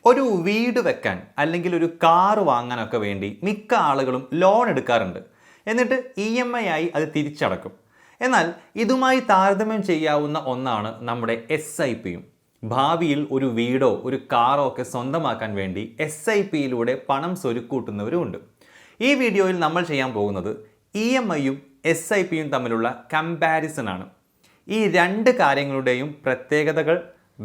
ഒരു വീട് വെക്കാൻ അല്ലെങ്കിൽ ഒരു കാർ വാങ്ങാനൊക്കെ വേണ്ടി മിക്ക ആളുകളും ലോൺ എടുക്കാറുണ്ട്. എന്നിട്ട് EMI ആയി അത് തിരിച്ചടക്കും. എന്നാൽ ഇതുമായി താരതമ്യം ചെയ്യാവുന്ന ഒന്നാണ് നമ്മുടെ SIPയും. ഭാവിയിൽ ഒരു വീടോ ഒരു കാറോ ഒക്കെ സ്വന്തമാക്കാൻ വേണ്ടി SIPയിലൂടെ പണം സ്വരുക്കൂട്ടുന്നവരുമുണ്ട്. ഈ വീഡിയോയിൽ നമ്മൾ ചെയ്യാൻ പോകുന്നത് EMIയും SIPയും തമ്മിലുള്ള കമ്പാരിസൺ ആണ്. ഈ രണ്ട് കാര്യങ്ങളുടെയും പ്രത്യേകതകൾ,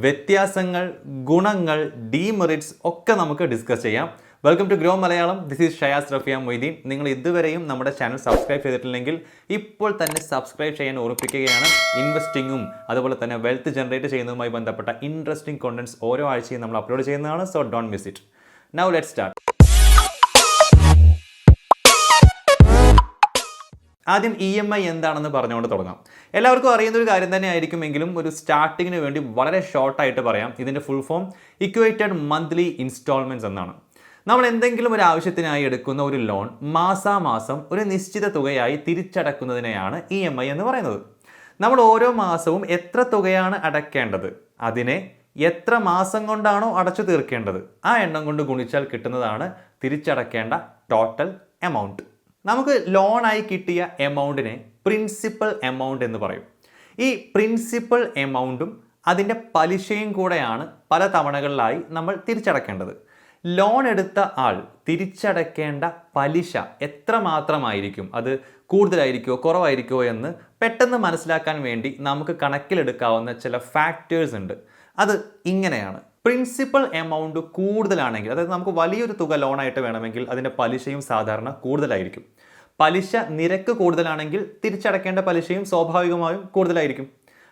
വ്യത്യാസങ്ങൾ, ഗുണങ്ങൾ, ഡീമെറിറ്റ്സ് ഒക്കെ നമുക്ക് ഡിസ്കസ് ചെയ്യാം. Welcome to grow Malayalam. This is Shayas Rafiya Moideen. നിങ്ങൾ ഇതുവരെയും നമ്മുടെ ചാനൽ സബ്സ്ക്രൈബ് ചെയ്തിട്ടില്ലെങ്കിൽ ഇപ്പോൾ തന്നെ സബ്സ്ക്രൈബ് ചെയ്യാൻ ഓർമ്മിപ്പിക്കുകയാണ്. ഇൻവെസ്റ്റിങ്ങും അതുപോലെ തന്നെ വെൽത്ത് ജനറേറ്റ് ചെയ്യുന്നതുമായി ബന്ധപ്പെട്ട ഇൻട്രസ്റ്റിംഗ് കോണ്ടന്റ്സ് ഓരോ ആഴ്ചയും നമ്മൾ അപ്ലോഡ് ചെയ്യുന്നതാണ്. So don't miss it. Now let's start. ആദ്യം EMI എന്താണെന്ന് പറഞ്ഞുകൊണ്ട് തുടങ്ങാം. എല്ലാവർക്കും അറിയുന്ന ഒരു കാര്യം തന്നെ ആയിരിക്കുമെങ്കിലും ഒരു സ്റ്റാർട്ടിങ്ങിന് വേണ്ടി വളരെ ഷോർട്ടായിട്ട് പറയാം. ഇതിൻ്റെ full form equated monthly instalments എന്നാണ്. നമ്മൾ എന്തെങ്കിലും ഒരു ആവശ്യത്തിനായി എടുക്കുന്ന ഒരു ലോൺ മാസാമാസം ഒരു നിശ്ചിത തുകയായി തിരിച്ചടക്കുന്നതിനെയാണ് EMI എന്ന് പറയുന്നത്. നമ്മൾ ഓരോ മാസവും എത്ര തുകയാണ് അടയ്ക്കേണ്ടത്, അതിനെ എത്ര മാസം കൊണ്ടാണോ അടച്ചു തീർക്കേണ്ടത് ആ എണ്ണം കൊണ്ട് ഗുണിച്ചാൽ കിട്ടുന്നതാണ് തിരിച്ചടക്കേണ്ട ടോട്ടൽ എമൗണ്ട്. നമുക്ക് ലോണായി കിട്ടിയ എമൗണ്ടിനെ പ്രിൻസിപ്പൽ എമൗണ്ട് എന്ന് പറയും. ഈ പ്രിൻസിപ്പൽ എമൗണ്ടും അതിൻ്റെ പലിശയും കൂടെയാണ് പല തവണകളിലായി നമ്മൾ തിരിച്ചടക്കേണ്ടത്. ലോൺ എടുത്ത ആൾ തിരിച്ചടക്കേണ്ട പലിശ എത്ര മാത്രമായിരിക്കും, അത് കൂടുതലായിരിക്കുമോ കുറവായിരിക്കുമോ എന്ന് പെട്ടെന്ന് മനസ്സിലാക്കാൻ വേണ്ടി നമുക്ക് കണക്കിലെടുക്കാവുന്ന ചില ഫാക്ടേഴ്സ് ഉണ്ട്. അത് ഇങ്ങനെയാണ്. പ്രിൻസിപ്പൽ എമൗണ്ട് കൂടുതലാണെങ്കിൽ, അതായത് നമുക്ക് വലിയൊരു തുക ലോണായിട്ട് വേണമെങ്കിൽ അതിൻ്റെ പലിശയും സാധാരണ കൂടുതലായിരിക്കും. പലിശ നിരക്ക് കൂടുതലാണെങ്കിൽ തിരിച്ചടക്കേണ്ട പലിശയും സ്വാഭാവികമായും കൂടുതലായിരിക്കും.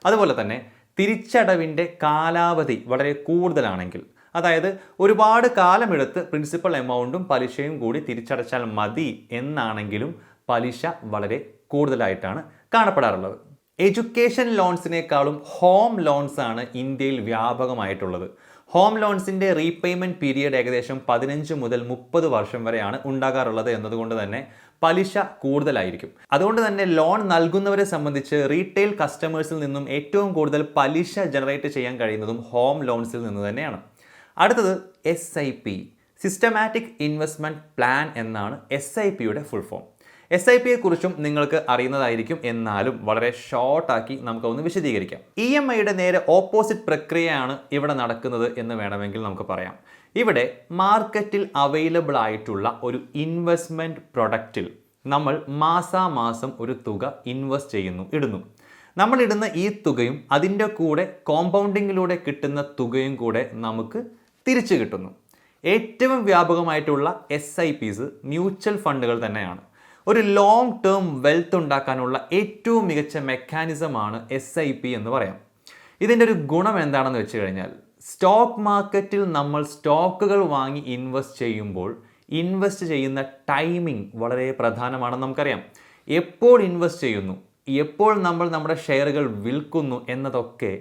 അതുപോലെ തന്നെ തിരിച്ചടവിൻ്റെ കാലാവധി വളരെ കൂടുതലാണെങ്കിൽ, അതായത് ഒരുപാട് കാലമെടുത്ത് പ്രിൻസിപ്പൽ എമൗണ്ടും പലിശയും കൂടി തിരിച്ചടച്ചാൽ മതി എന്നാണെങ്കിലും പലിശ വളരെ കൂടുതലായിട്ടാണ് കാണപ്പെടാറുള്ളത്. എഡ്യൂക്കേഷൻ ലോൺസിനേക്കാളും ഹോം ലോൺസ് ആണ് ഇന്ത്യയിൽ വ്യാപകമായിട്ടുള്ളത്. ഹോം ലോൺസിൻ്റെ റീപേയ്മെൻറ്റ് പീരിയഡ് ഏകദേശം 15 മുതൽ 30 വർഷം വരെയാണ് ഉണ്ടാകാറുള്ളത് എന്നതുകൊണ്ട് തന്നെ പലിശ കൂടുതലായിരിക്കും. അതുകൊണ്ട് തന്നെ ലോൺ നൽകുന്നവരെ സംബന്ധിച്ച് റീറ്റെയിൽ കസ്റ്റമേഴ്സിൽ നിന്നും ഏറ്റവും കൂടുതൽ പലിശ ജനറേറ്റ് ചെയ്യാൻ കഴിയുന്നതും ഹോം ലോൺസിൽ നിന്ന് തന്നെയാണ്. അടുത്തത് SIP, സിസ്റ്റമാറ്റിക് ഇൻവെസ്റ്റ്മെൻറ്റ് പ്ലാൻ എന്നാണ് SIPയുടെ ഫുൾ ഫോം. SIPയെ കുറിച്ചും നിങ്ങൾക്ക് അറിയുന്നതായിരിക്കും, എന്നാലും വളരെ ഷോർട്ടാക്കി നമുക്കൊന്ന് വിശദീകരിക്കാം. EMIയുടെ നേരെ ഓപ്പോസിറ്റ് പ്രക്രിയയാണ് ഇവിടെ നടക്കുന്നത് എന്ന് വേണമെങ്കിൽ നമുക്ക് പറയാം. ഇവിടെ മാർക്കറ്റിൽ അവൈലബിൾ ആയിട്ടുള്ള ഒരു ഇൻവെസ്റ്റ്മെൻറ്റ് പ്രൊഡക്റ്റിൽ നമ്മൾ മാസാമാസം ഒരു തുക ഇൻവെസ്റ്റ് ഇടുന്നു. നമ്മൾ ഇടുന്ന ഈ തുകയും അതിൻ്റെ കൂടെ കോമ്പൗണ്ടിങ്ങിലൂടെ കിട്ടുന്ന തുകയും കൂടെ നമുക്ക് തിരിച്ചു കിട്ടുന്നു. ഏറ്റവും വ്യാപകമായിട്ടുള്ള SIPs മ്യൂച്വൽ ഫണ്ടുകൾ തന്നെയാണ്. ഒരു ലോങ് ടേം വെൽത്ത് ഉണ്ടാക്കാനുള്ള ഏറ്റവും മികച്ച മെക്കാനിസമാണ് SIP എന്ന് പറയാം. ഇതിൻ്റെ ഒരു ഗുണം എന്താണെന്ന് വെച്ച് കഴിഞ്ഞാൽ, സ്റ്റോക്ക് മാർക്കറ്റിൽ നമ്മൾ സ്റ്റോക്കുകൾ വാങ്ങി ഇൻവെസ്റ്റ് ചെയ്യുമ്പോൾ ഇൻവെസ്റ്റ് ചെയ്യുന്ന ടൈമിംഗ് വളരെ പ്രധാനമാണെന്ന് നമുക്കറിയാം. എപ്പോൾ ഇൻവെസ്റ്റ് ചെയ്യുന്നു, എപ്പോൾ നമ്മൾ നമ്മുടെ ഷെയറുകൾ വിൽക്കുന്നു എന്നതൊക്കെ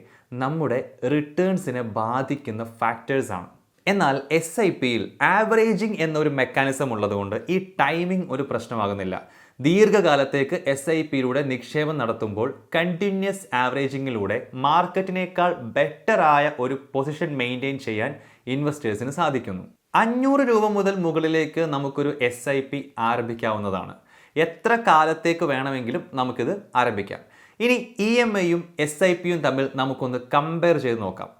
നമ്മുടെ റിട്ടേൺസിനെ ബാധിക്കുന്ന ഫാക്ടേഴ്സാണ്. എന്നാൽ SIPയിൽ ആവറേജിംഗ് എന്നൊരു മെക്കാനിസം ഉള്ളതുകൊണ്ട് ഈ ടൈമിംഗ് ഒരു പ്രശ്നമാകുന്നില്ല. ദീർഘകാലത്തേക്ക് SIPയിലൂടെ നിക്ഷേപം നടത്തുമ്പോൾ കണ്ടിന്യൂസ് ആവറേജിങ്ങിലൂടെ മാർക്കറ്റിനേക്കാൾ ബെറ്ററായ ഒരു പൊസിഷൻ മെയിൻറ്റെയിൻ ചെയ്യാൻ ഇൻവെസ്റ്റേഴ്സിന് സാധിക്കുന്നു. 500 രൂപ മുതൽ മുകളിലേക്ക് നമുക്കൊരു SIP ആരംഭിക്കാവുന്നതാണ്. എത്ര കാലത്തേക്ക് വേണമെങ്കിലും നമുക്കിത് ആരംഭിക്കാം. ഇനി EMIയും SIPയും തമ്മിൽ നമുക്കൊന്ന് കമ്പയർ ചെയ്ത് നോക്കാം.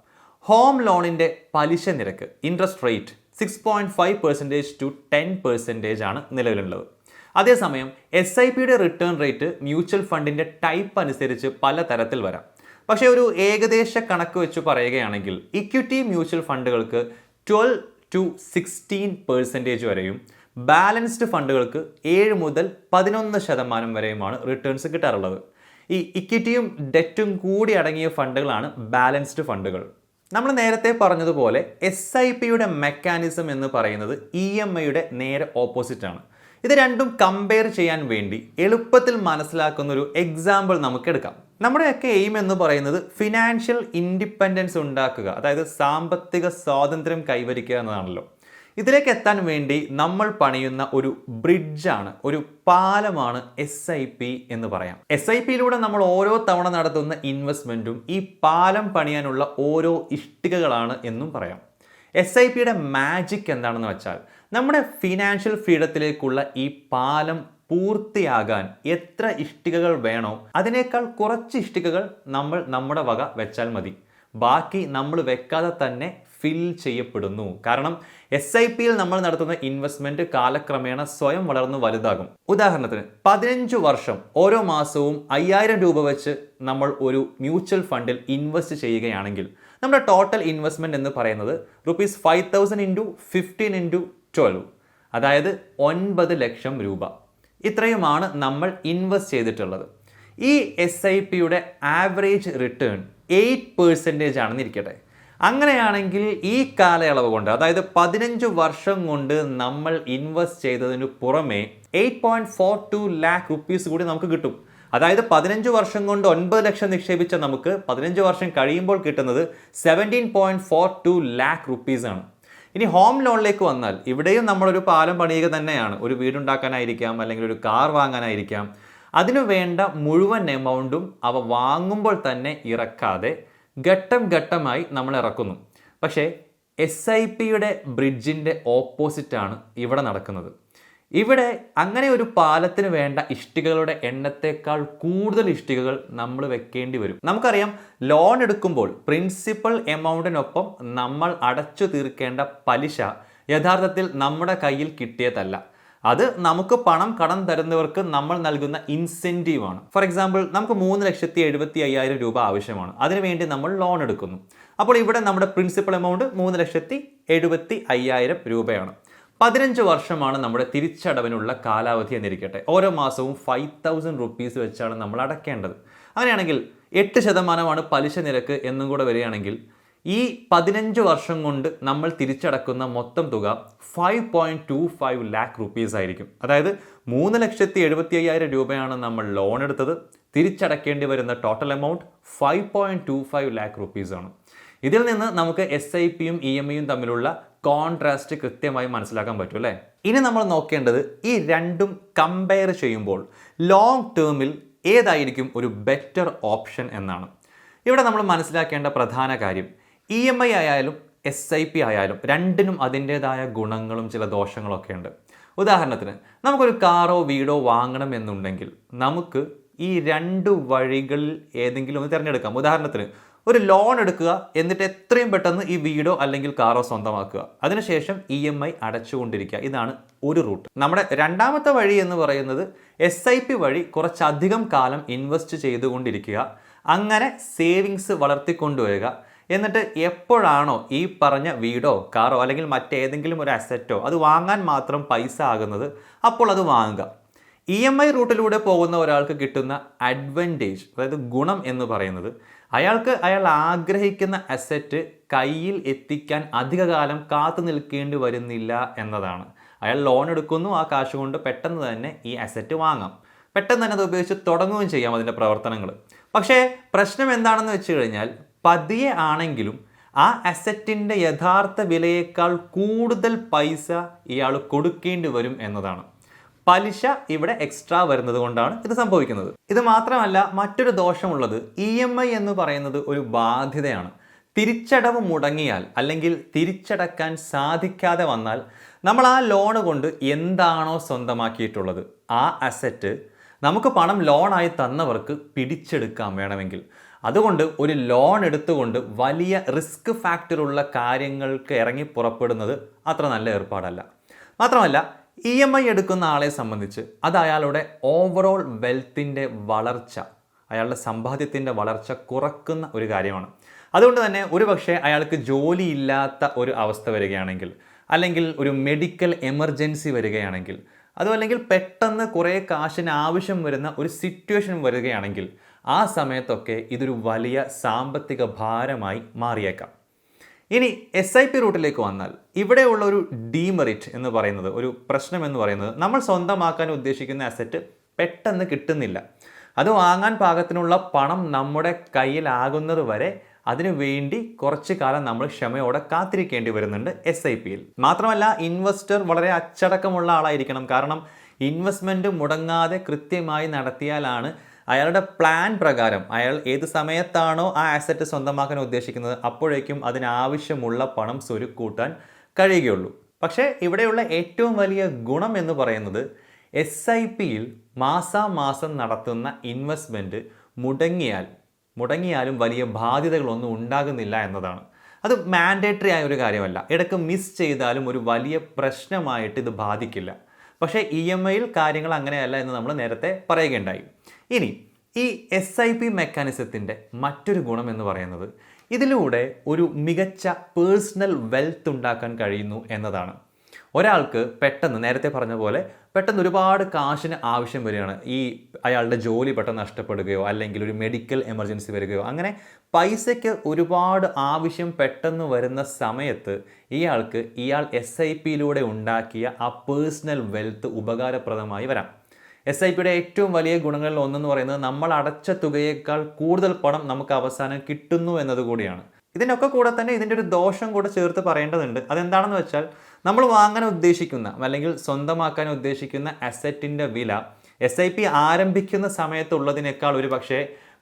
ഹോം ലോണിൻ്റെ പലിശ നിരക്ക്, ഇൻട്രസ്റ്റ് റേറ്റ് 6.5% to 10% ആണ് നിലവിലുള്ളത്. അതേസമയം SIPയുടെ റിട്ടേൺ റേറ്റ് മ്യൂച്വൽ ഫണ്ടിൻ്റെ ടൈപ്പ് അനുസരിച്ച് പല തരത്തിൽ വരാം. പക്ഷേ ഒരു ഏകദേശ കണക്ക് വെച്ച് പറയുകയാണെങ്കിൽ ഇക്വിറ്റി മ്യൂച്വൽ ഫണ്ടുകൾക്ക് 12 to 16% വരെയും ബാലൻസ്ഡ് ഫണ്ടുകൾക്ക് 7 മുതൽ 11% വരെയുമാണ് റിട്ടേൺസ് കിട്ടാറുള്ളത്. ഈ ഇക്വിറ്റിയും ഡെറ്റും കൂടി അടങ്ങിയ ഫണ്ടുകളാണ് ബാലൻസ്ഡ് ഫണ്ടുകൾ. നമ്മൾ നേരത്തെ പറഞ്ഞതുപോലെ SIPയുടെ മെക്കാനിസം എന്ന് പറയുന്നത് EMIയുടെ നേരെ ഓപ്പോസിറ്റ് ആണ്. ഇത് രണ്ടും കമ്പയർ ചെയ്യാൻ വേണ്ടി എളുപ്പത്തിൽ മനസ്സിലാക്കുന്ന ഒരു എക്സാമ്പിൾ നമുക്ക് എടുക്കാം. നമ്മുടെയൊക്കെ എയിം എന്ന് പറയുന്നത് ഫിനാൻഷ്യൽ ഇൻഡിപെൻഡൻസ് ഉണ്ടാക്കുക, അതായത് സാമ്പത്തിക സ്വാതന്ത്ര്യം കൈവരിക്കുക എന്നതാണല്ലോ. ഇതിലേക്ക് എത്താൻ വേണ്ടി നമ്മൾ പണിയുന്ന ഒരു ബ്രിഡ്ജാണ്, ഒരു പാലമാണ് SIP എന്ന് പറയാം. SIPയിലൂടെ നമ്മൾ ഓരോ തവണ നടത്തുന്ന ഇൻവെസ്റ്റ്മെൻറ്റും ഈ പാലം പണിയാനുള്ള ഓരോ ഇഷ്ടികകളാണ് എന്നും പറയാം. SIPയുടെ മാജിക് എന്താണെന്ന് വെച്ചാൽ നമ്മുടെ ഫിനാൻഷ്യൽ ഫ്രീഡത്തിലേക്കുള്ള ഈ പാലം പൂർത്തിയാകാൻ എത്ര ഇഷ്ടികകൾ വേണോ അതിനേക്കാൾ കുറച്ച് ഇഷ്ടികകൾ നമ്മൾ നമ്മുടെ വക വെച്ചാൽ മതി. ബാക്കി നമ്മൾ വെക്കാതെ തന്നെ ഫിൽ ചെയ്യപ്പെടുന്നു. കാരണം SIPയിൽ നമ്മൾ നടത്തുന്ന ഇൻവെസ്റ്റ്മെന്റ് കാലക്രമേണ സ്വയം വളർന്നു വലുതാകും. ഉദാഹരണത്തിന് 15 വർഷം ഓരോ മാസവും 5000 രൂപ വെച്ച് നമ്മൾ ഒരു മ്യൂച്വൽ ഫണ്ടിൽ ഇൻവെസ്റ്റ് ചെയ്യുകയാണെങ്കിൽ നമ്മുടെ ടോട്ടൽ ഇൻവെസ്റ്റ്മെന്റ് എന്ന് പറയുന്നത് ₹5000 × 15 × 12, അതായത് 9 ലക്ഷം രൂപ. ഇത്രയുമാണ് നമ്മൾ ഇൻവെസ്റ്റ് ചെയ്തിട്ടുള്ളത്. ഈ SIPയുടെ ആവറേജ് റിട്ടേൺ 8% ആണെന്നിരിക്കട്ടെ. അങ്ങനെയാണെങ്കിൽ ഈ കാലയളവ് കൊണ്ട്, അതായത് 15 വർഷം കൊണ്ട് നമ്മൾ ഇൻവെസ്റ്റ് ചെയ്തതിന് പുറമെ 8.42 lakh rupees കൂടി നമുക്ക് കിട്ടും. അതായത് 15 വർഷം കൊണ്ട് 9 ലക്ഷം നിക്ഷേപിച്ച നമുക്ക് 15 വർഷം കഴിയുമ്പോൾ കിട്ടുന്നത് 17.42 lakh rupees ആണ്. ഇനി ഹോം ലോണിലേക്ക് വന്നാൽ ഇവിടെയും നമ്മളൊരു പാലം പണിയുക തന്നെയാണ്. ഒരു വീടുണ്ടാക്കാനായിരിക്കാം, അല്ലെങ്കിൽ ഒരു കാർ വാങ്ങാനായിരിക്കാം. അതിനു വേണ്ട മുഴുവൻ എമൗണ്ടും അവ വാങ്ങുമ്പോൾ തന്നെ ഇറക്കാതെ ഘട്ടം ഘട്ടമായി നമ്മൾ ഇറക്കുന്നു. പക്ഷേ SIPയുടെ ബ്രിഡ്ജിൻ്റെ ഓപ്പോസിറ്റാണ് ഇവിടെ നടക്കുന്നത്. ഇവിടെ അങ്ങനെ ഒരു പാലത്തിന് വേണ്ട ഇഷ്ടികകളുടെ എണ്ണത്തേക്കാൾ കൂടുതൽ ഇഷ്ടികകൾ നമ്മൾ വെക്കേണ്ടി വരും. നമുക്കറിയാം, ലോൺ എടുക്കുമ്പോൾ പ്രിൻസിപ്പൽ എമൗണ്ടിനൊപ്പം നമ്മൾ അടച്ചു തീർക്കേണ്ട പലിശ യഥാർത്ഥത്തിൽ നമ്മുടെ കയ്യിൽ കിട്ടിയതല്ല. അത് നമുക്ക് പണം കടം തരുന്നവർക്ക് നമ്മൾ നൽകുന്ന ഇൻസെൻറ്റീവ് ആണ്. ഫോർ എക്സാമ്പിൾ, നമുക്ക് 3,75,000 രൂപ ആവശ്യമാണ്. അതിനുവേണ്ടി നമ്മൾ ലോൺ എടുക്കുന്നു. അപ്പോൾ ഇവിടെ നമ്മുടെ പ്രിൻസിപ്പൽ എമൗണ്ട് 3,75,000 രൂപയാണ്. 15 വർഷമാണ് നമ്മുടെ തിരിച്ചടവിനുള്ള കാലാവധി എന്നിരിക്കട്ടെ. ഓരോ മാസവും 5,000 rupees വെച്ചാണ് നമ്മൾ അടയ്ക്കേണ്ടത്. അങ്ങനെയാണെങ്കിൽ 8% പലിശ നിരക്ക് എന്നും കൂടെ വരികയാണെങ്കിൽ ഈ 15 വർഷം കൊണ്ട് നമ്മൾ തിരിച്ചടക്കുന്ന മൊത്തം തുക 5.25 lakh rupees ആയിരിക്കും. അതായത് 3,75,000 രൂപയാണ് നമ്മൾ ലോൺ എടുത്തത്. തിരിച്ചടക്കേണ്ടി വരുന്ന ടോട്ടൽ എമൗണ്ട് 5.25 lakh rupees ആണ്. ഇതിൽ നിന്ന് നമുക്ക് SIPയും EMIയും തമ്മിലുള്ള കോൺട്രാസ്റ്റ് കൃത്യമായി മനസ്സിലാക്കാൻ പറ്റും അല്ലേ? ഇനി നമ്മൾ നോക്കേണ്ടത് ഈ രണ്ടും കമ്പയർ ചെയ്യുമ്പോൾ ലോങ് ടേമിൽ ഏതായിരിക്കും ഒരു ബെറ്റർ ഓപ്ഷൻ എന്നാണ്. ഇവിടെ നമ്മൾ മനസ്സിലാക്കേണ്ട പ്രധാന കാര്യം, EMI ആയാലും SIP ആയാലും രണ്ടിനും അതിൻ്റെതായ ഗുണങ്ങളും ചില ദോഷങ്ങളൊക്കെ ഉണ്ട്. ഉദാഹരണത്തിന്, നമുക്കൊരു കാറോ വീടോ വാങ്ങണം എന്നുണ്ടെങ്കിൽ നമുക്ക് ഈ 2 വഴികളിൽ ഏതെങ്കിലും ഒന്ന് തിരഞ്ഞെടുക്കാം. ഉദാഹരണത്തിന്, ഒരു ലോൺ എടുക്കുക, എന്നിട്ട് എത്രയും പെട്ടെന്ന് ഈ വീടോ അല്ലെങ്കിൽ കാറോ സ്വന്തമാക്കുക. അതിനുശേഷം EMI അടച്ചുകൊണ്ടിരിക്കുക. ഇതാണ് ഒരു റൂട്ട്. നമ്മുടെ രണ്ടാമത്തെ വഴി എന്ന് പറയുന്നത് SIP വഴി കുറച്ചധികം കാലം ഇൻവെസ്റ്റ് ചെയ്തുകൊണ്ടിരിക്കുക, അങ്ങനെ സേവിങ്സ് വളർത്തിക്കൊണ്ടുവരിക. എന്നിട്ട് എപ്പോഴാണോ ഈ പറഞ്ഞ വീടോ കാറോ അല്ലെങ്കിൽ മറ്റേതെങ്കിലും ഒരു അസറ്റോ അത് വാങ്ങാൻ മാത്രം പൈസ ആകുന്നത്, അപ്പോൾ അത് വാങ്ങുക. EMI റൂട്ടിലൂടെ പോകുന്ന ഒരാൾക്ക് കിട്ടുന്ന അഡ്വാൻറ്റേജ്, അതായത് ഗുണം എന്ന് പറയുന്നത്, അയാൾ ആഗ്രഹിക്കുന്ന അസറ്റ് കയ്യിൽ എത്തിക്കാൻ അധികകാലം കാത്തു നിൽക്കേണ്ടി വരുന്നില്ല എന്നതാണ്. അയാൾ ലോൺ എടുക്കുന്നു, ആ കാശ് കൊണ്ട് പെട്ടെന്ന് തന്നെ ഈ അസറ്റ് വാങ്ങാം, പെട്ടെന്ന് തന്നെ അത് ഉപയോഗിച്ച് തുടങ്ങുകയും ചെയ്യാം അതിൻ്റെ പ്രവർത്തനങ്ങൾ. പക്ഷേ പ്രശ്നം എന്താണെന്ന് വെച്ച് കഴിഞ്ഞാൽ, പതിയെ ആണെങ്കിലും ആ അസറ്റിൻ്റെ യഥാർത്ഥ വിലയേക്കാൾ കൂടുതൽ പൈസ ഇയാൾ കൊടുക്കേണ്ടി വരും എന്നതാണ്. പലിശ ഇവിടെ എക്സ്ട്രാ വരുന്നത് കൊണ്ടാണ് ഇത് സംഭവിക്കുന്നത്. ഇത് മാത്രമല്ല, മറ്റൊരു ദോഷമുള്ളത്, EMI എന്ന് പറയുന്നത് ഒരു ബാധ്യതയാണ്. തിരിച്ചടവ് മുടങ്ങിയാൽ അല്ലെങ്കിൽ തിരിച്ചടക്കാൻ സാധിക്കാതെ വന്നാൽ നമ്മൾ ആ ലോൺ കൊണ്ട് എന്താണോ സ്വന്തമാക്കിയിട്ടുള്ളത് ആ അസറ്റ് നമുക്ക് പണം ലോണായി തന്നവർക്ക് പിടിച്ചെടുക്കാൻ വേണമെങ്കിൽ. അതുകൊണ്ട് ഒരു ലോൺ എടുത്തുകൊണ്ട് വലിയ റിസ്ക് ഫാക്ടറുള്ള കാര്യങ്ങൾക്ക് ഇറങ്ങി പുറപ്പെടുന്നത് അത്ര നല്ല ഏർപ്പാടല്ല. മാത്രമല്ല, EMI എടുക്കുന്ന ആളെ സംബന്ധിച്ച് അത് അയാളുടെ ഓവറോൾ വെൽത്തിൻ്റെ വളർച്ച, അയാളുടെ സമ്പാദ്യത്തിൻ്റെ വളർച്ച കുറക്കുന്ന ഒരു കാര്യമാണ്. അതുകൊണ്ട് തന്നെ ഒരുപക്ഷെ അയാൾക്ക് ജോലിയില്ലാത്ത ഒരു അവസ്ഥ വരികയാണെങ്കിൽ, അല്ലെങ്കിൽ ഒരു മെഡിക്കൽ എമർജൻസി വരികയാണെങ്കിൽ, അതും അല്ലെങ്കിൽ പെട്ടെന്ന് കുറേ കാശിന് ആവശ്യം വരുന്ന ഒരു സിറ്റുവേഷൻ വരികയാണെങ്കിൽ, ആ സമയത്തൊക്കെ ഇതൊരു വലിയ സാമ്പത്തിക ഭാരമായി മാറിയേക്കാം. ഇനി SIP റൂട്ടിലേക്ക് വന്നാൽ ഇവിടെയുള്ള ഒരു ഡീമെറിറ്റ് എന്ന് പറയുന്നത്, ഒരു പ്രശ്നം എന്ന് പറയുന്നത്, നമ്മൾ സ്വന്തമാക്കാൻ ഉദ്ദേശിക്കുന്ന അസറ്റ് പെട്ടെന്ന് കിട്ടുന്നില്ല. അത് വാങ്ങാൻ പാകത്തിനുള്ള പണം നമ്മുടെ കയ്യിലാകുന്നത് വരെ അതിനു വേണ്ടി കുറച്ച് കാലം നമ്മൾ ക്ഷമയോടെ കാത്തിരിക്കേണ്ടി വരുന്നുണ്ട് SIPയിൽ. മാത്രമല്ല, ഇൻവെസ്റ്റർ വളരെ അച്ചടക്കമുള്ള ആളായിരിക്കണം. കാരണം ഇൻവെസ്റ്റ്മെൻറ്റ് മുടങ്ങാതെ കൃത്യമായി നടത്തിയാലാണ് അയാളുടെ പ്ലാൻ പ്രകാരം അയാൾ ഏത് സമയത്താണോ ആ അസറ്റ് സ്വന്തമാക്കാൻ ഉദ്ദേശിക്കുന്നത് അപ്പോഴേക്കും അതിനാവശ്യമുള്ള പണം സ്വരുക്കൂട്ടാൻ കഴിയുകയുള്ളൂ. പക്ഷേ ഇവിടെയുള്ള ഏറ്റവും വലിയ ഗുണം എന്ന് പറയുന്നത് SIPയിൽ മാസാമാസം നടത്തുന്ന ഇൻവെസ്റ്റ്മെൻറ്റ് മുടങ്ങിയാലും വലിയ ബാധ്യതകളൊന്നും ഉണ്ടാകുന്നില്ല എന്നതാണ്. അത് മാൻഡേറ്ററി ആയ ഒരു കാര്യമല്ല. ഇടയ്ക്ക് മിസ് ചെയ്താലും ഒരു വലിയ പ്രശ്നമായിട്ട് ഇത് ബാധിക്കില്ല. പക്ഷേ EMIയിൽ കാര്യങ്ങൾ അങ്ങനെയല്ല എന്ന് നമ്മൾ നേരത്തെ പറയുകയുണ്ടായി. ഇനി ഈ SIP മെക്കാനിസത്തിൻ്റെ മറ്റൊരു ഗുണം എന്ന് പറയുന്നത് ഇതിലൂടെ ഒരു മികച്ച പേഴ്സണൽ വെൽത്ത് ഉണ്ടാക്കാൻ കഴിയുന്നു എന്നതാണ്. ഒരാൾക്ക് പെട്ടെന്ന് നേരത്തെ പറഞ്ഞ പോലെ പെട്ടെന്ന് ഒരുപാട് കാശിന് ആവശ്യം വരികയാണ്. അയാളുടെ ജോലി പെട്ടെന്ന് നഷ്ടപ്പെടുകയോ അല്ലെങ്കിൽ ഒരു മെഡിക്കൽ എമർജൻസി വരികയോ അങ്ങനെ പൈസയ്ക്ക് ഒരുപാട് ആവശ്യം പെട്ടെന്ന് വരുന്ന സമയത്ത് ഇയാൾ SIPയിലൂടെ ഉണ്ടാക്കിയ ആ പേഴ്സണൽ വെൽത്ത് ഉപകാരപ്രദമായി വരാം. SIPയുടെ ഏറ്റവും വലിയ ഗുണങ്ങളിൽ ഒന്നെന്ന് പറയുന്നത് നമ്മൾ അടച്ച തുകയേക്കാൾ കൂടുതൽ പണം നമുക്ക് അവസാനം കിട്ടുന്നു എന്നതുകൂടിയാണ്. ഇതിനൊക്കെ കൂടെ തന്നെ ഇതിൻ്റെ ഒരു ദോഷം കൂടെ ചേർത്ത് പറയേണ്ടതുണ്ട്. അതെന്താണെന്ന് വെച്ചാൽ നമ്മൾ വാങ്ങാൻ ഉദ്ദേശിക്കുന്ന അല്ലെങ്കിൽ സ്വന്തമാക്കാൻ ഉദ്ദേശിക്കുന്ന അസറ്റിൻ്റെ വില SIP ആരംഭിക്കുന്ന സമയത്തുള്ളതിനേക്കാൾ ഒരു പക്ഷേ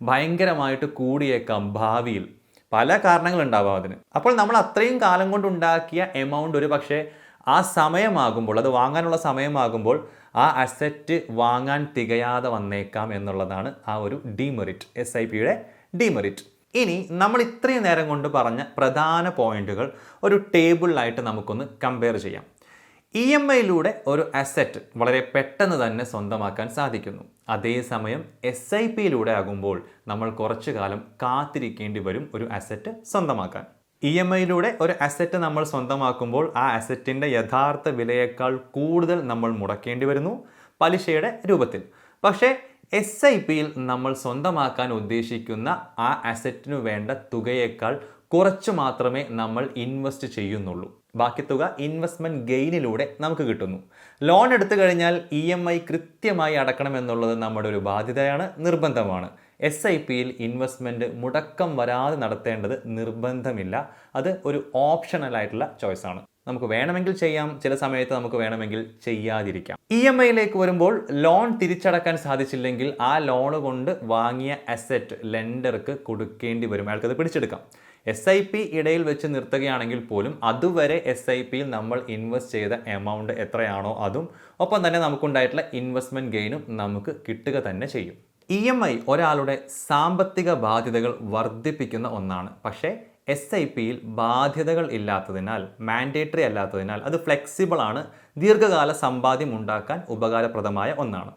ഭയങ്കരമായിട്ട് കൂടിയേക്കാം ഭാവിയിൽ. പല കാരണങ്ങളുണ്ടാവാം അതിന്. അപ്പോൾ നമ്മൾ അത്രയും കാലം കൊണ്ടുണ്ടാക്കിയ എമൗണ്ട് ഒരു പക്ഷേ ആ സമയമാകുമ്പോൾ, അത് വാങ്ങാനുള്ള സമയമാകുമ്പോൾ ആ അസറ്റ് വാങ്ങാൻ തികയാതെ വന്നേക്കാം എന്നുള്ളതാണ് ആ ഒരു ഡിമെറിറ്റ്, SIPയുടെ ഡിമെറിറ്റ്. ഇനി നമ്മൾ ഇത്രയും നേരം കൊണ്ട് പറഞ്ഞ പ്രധാന പോയിന്റുകൾ ഒരു ടേബിളിലായിട്ട് നമുക്കൊന്ന് കമ്പയർ ചെയ്യാം. EMIയിലൂടെ ഒരു അസറ്റ് വളരെ പെട്ടെന്ന് തന്നെ സ്വന്തമാക്കാൻ സാധിക്കുന്നു. അതേസമയം SIPയിലൂടെ ആകുമ്പോൾ നമ്മൾ കുറച്ചു കാലം കാത്തിരിക്കേണ്ടി വരും ഒരു അസറ്റ് സ്വന്തമാക്കാൻ. EMIയിലൂടെ ഒരു അസറ്റ് നമ്മൾ സ്വന്തമാക്കുമ്പോൾ ആ അസറ്റിൻ്റെ യഥാർത്ഥ വിലയേക്കാൾ കൂടുതൽ നമ്മൾ മുടക്കേണ്ടി വരുന്നു പലിശയുടെ രൂപത്തിൽ. പക്ഷേ SIPയിൽ നമ്മൾ സ്വന്തമാക്കാൻ ഉദ്ദേശിക്കുന്ന ആ അസറ്റിനു വേണ്ട തുകയേക്കാൾ കുറച്ച് മാത്രമേ നമ്മൾ ഇൻവെസ്റ്റ് ചെയ്യുന്നുള്ളൂ. ബാക്കി തുക ഇൻവെസ്റ്റ്മെൻറ്റ് ഗെയിനിലൂടെ നമുക്ക് കിട്ടുന്നു. ലോൺ എടുത്തു കഴിഞ്ഞാൽ EMI കൃത്യമായി അടക്കണമെന്നുള്ളത് നമ്മുടെ ഒരു ബാധ്യതയാണ്, നിർബന്ധമാണ്. SIPയിൽ ഇൻവെസ്റ്റ്മെൻറ്റ് മുടക്കം വരാതെ നടത്തേണ്ടത് നിർബന്ധമില്ല. അത് ഒരു ഓപ്ഷണലായിട്ടുള്ള ചോയ്സാണ്. നമുക്ക് വേണമെങ്കിൽ ചെയ്യാം, ചില സമയത്ത് നമുക്ക് വേണമെങ്കിൽ ചെയ്യാതിരിക്കാം. EMIയിലേക്ക് വരുമ്പോൾ ലോൺ തിരിച്ചടക്കാൻ സാധിച്ചില്ലെങ്കിൽ ആ ലോൺ കൊണ്ട് വാങ്ങിയ അസറ്റ് ലെൻഡർക്ക് കൊടുക്കേണ്ടി വരും, അയാൾക്കത് പിടിച്ചെടുക്കാം. SIP ഇടയിൽ വെച്ച് നിർത്തുകയാണെങ്കിൽ പോലും അതുവരെ SIPയിൽ നമ്മൾ ഇൻവെസ്റ്റ് ചെയ്ത എമൗണ്ട് എത്രയാണോ അതും ഒപ്പം തന്നെ നമുക്കുണ്ടായിട്ടുള്ള ഇൻവെസ്റ്റ്മെൻറ്റ് ഗെയിനും നമുക്ക് കിട്ടുക തന്നെ ചെയ്യും. EMI ഒരാളുടെ സാമ്പത്തിക ബാധ്യതകൾ വർദ്ധിപ്പിക്കുന്ന ഒന്നാണ്. പക്ഷേ SIPയിൽ ബാധ്യതകൾ ഇല്ലാത്തതിനാൽ, മാൻഡേറ്ററി അല്ലാത്തതിനാൽ അത് ഫ്ലെക്സിബിൾ ആണ്, ദീർഘകാല സമ്പാദ്യം ഉണ്ടാക്കാൻ ഉപകാരപ്രദമായ ഒന്നാണ്.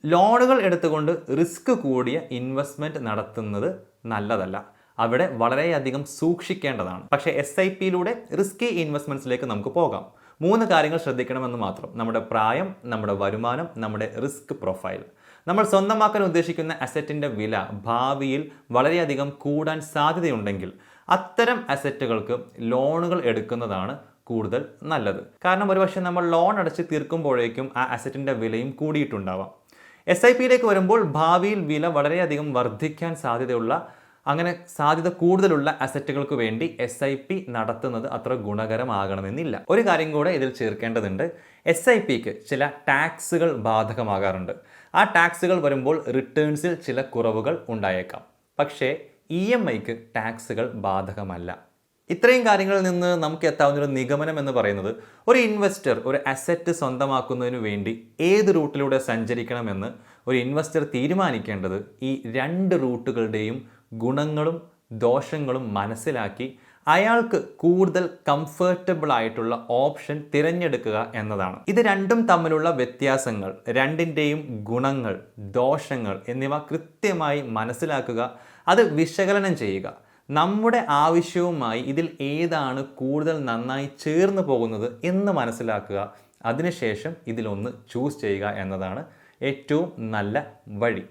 ലോണുകൾ എടുത്തുകൊണ്ട് റിസ്ക് കൂടിയ ഇൻവെസ്റ്റ്മെൻറ്റ് നടത്തുന്നത് നല്ലതല്ല. അവിടെ വളരെയധികം സൂക്ഷിക്കേണ്ടതാണ്. പക്ഷേ SIPയിലൂടെ റിസ്കി ഇൻവെസ്റ്റ്മെൻറ്റ്സിലേക്ക് നമുക്ക് പോകാം. 3 കാര്യങ്ങൾ ശ്രദ്ധിക്കണമെന്ന് മാത്രം: നമ്മുടെ പ്രായം, നമ്മുടെ വരുമാനം, നമ്മുടെ റിസ്ക് പ്രൊഫൈൽ. നമ്മൾ സ്വന്തമാക്കാൻ ഉദ്ദേശിക്കുന്ന അസറ്റിൻ്റെ വില ഭാവിയിൽ വളരെയധികം കൂടാൻ സാധ്യതയുണ്ടെങ്കിൽ അത്തരം അസറ്റുകൾക്ക് ലോണുകൾ എടുക്കുന്നതാണ് കൂടുതൽ നല്ലത്. കാരണം ഒരുപക്ഷെ നമ്മൾ ലോൺ അടച്ച് തീർക്കുമ്പോഴേക്കും ആ അസറ്റിൻ്റെ വിലയും കൂടിയിട്ടുണ്ടാവാം. SIPയിലേക്ക് വരുമ്പോൾ ഭാവിയിൽ വില വളരെയധികം വർദ്ധിക്കാൻ സാധ്യത കൂടുതലുള്ള അസറ്റുകൾക്ക് വേണ്ടി SIP നടത്തുന്നത് അത്ര ഗുണകരമാകണമെന്നില്ല. ഒരു കാര്യം കൂടെ ഇതിൽ ചേർക്കേണ്ടതുണ്ട്. SIPക്ക് ചില ടാക്സുകൾ ബാധകമാകാറുണ്ട്. ആ ടാക്സുകൾ വരുമ്പോൾ റിട്ടേൺസിൽ ചില കുറവുകൾ ഉണ്ടായേക്കാം. പക്ഷേ EMIക്ക് ടാക്സുകൾ ബാധകമല്ല. ഇത്രയും കാര്യങ്ങളിൽ നിന്ന് നമുക്ക് എത്താവുന്നൊരു നിഗമനം എന്ന് പറയുന്നത്, ഒരു ഇൻവെസ്റ്റർ ഒരു അസറ്റ് സ്വന്തമാക്കുന്നതിന് വേണ്ടി ഏത് റൂട്ടിലൂടെ സഞ്ചരിക്കണമെന്ന് ഒരു ഇൻവെസ്റ്റർ തീരുമാനിക്കേണ്ടത് ഈ 2 റൂട്ടുകളുടെയും ഗുണങ്ങളും ദോഷങ്ങളും മനസ്സിലാക്കി അയാൾക്ക് കൂടുതൽ കംഫർട്ടബിൾ ആയിട്ടുള്ള ഓപ്ഷൻ തിരഞ്ഞെടുക്കുക എന്നതാണ്. ഇത് രണ്ടും തമ്മിലുള്ള വ്യത്യാസങ്ങൾ, രണ്ടിൻ്റെയും ഗുണങ്ങൾ, ദോഷങ്ങൾ എന്നിവ കൃത്യമായി മനസ്സിലാക്കുക, അത് വിശകലനം ചെയ്യുക. നമ്മുടെ ആവശ്യവുമായി ഇതിൽ ഏതാണ് കൂടുതൽ നന്നായി ചേർന്ന് പോകുന്നത് എന്ന് മനസ്സിലാക്കുക. അതിനുശേഷം ഇതിലൊന്ന് ചൂസ് ചെയ്യുക എന്നതാണ് ഏറ്റവും നല്ല വഴി.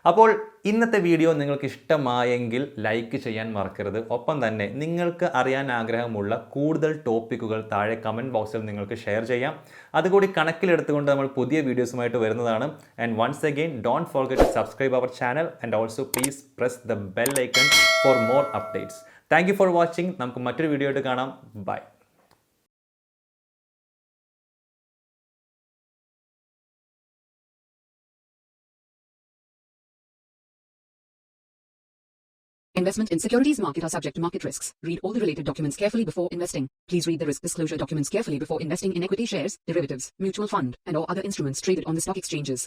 അപ്പോൾ ഇന്നത്തെ വീഡിയോ നിങ്ങൾക്ക് ഇഷ്ടമായെങ്കിൽ ലൈക്ക് ചെയ്യാൻ മറക്കരുത്. ഒപ്പം തന്നെ നിങ്ങൾക്ക് അറിയാൻ ആഗ്രഹമുള്ള കൂടുതൽ ടോപ്പിക്കുകൾ താഴെ കമൻറ്റ് ബോക്സിൽ നിങ്ങൾക്ക് ഷെയർ ചെയ്യാം. അതുകൂടി കണക്കിലെടുത്തുകൊണ്ട് നമ്മൾ പുതിയ വീഡിയോസുമായിട്ട് വരുന്നതാണ്. And once again, don't forget to subscribe our channel and also please press the bell icon for more updates. Thank you for watching. നമുക്ക് മറ്റൊരു വീഡിയോ ആയിട്ട് കാണാം. Bye. Investment in securities market are subject to market risks. Read all the related documents carefully before investing. Please read the risk disclosure documents carefully before investing in equity shares, derivatives, mutual fund, and or other instruments traded on the stock exchanges.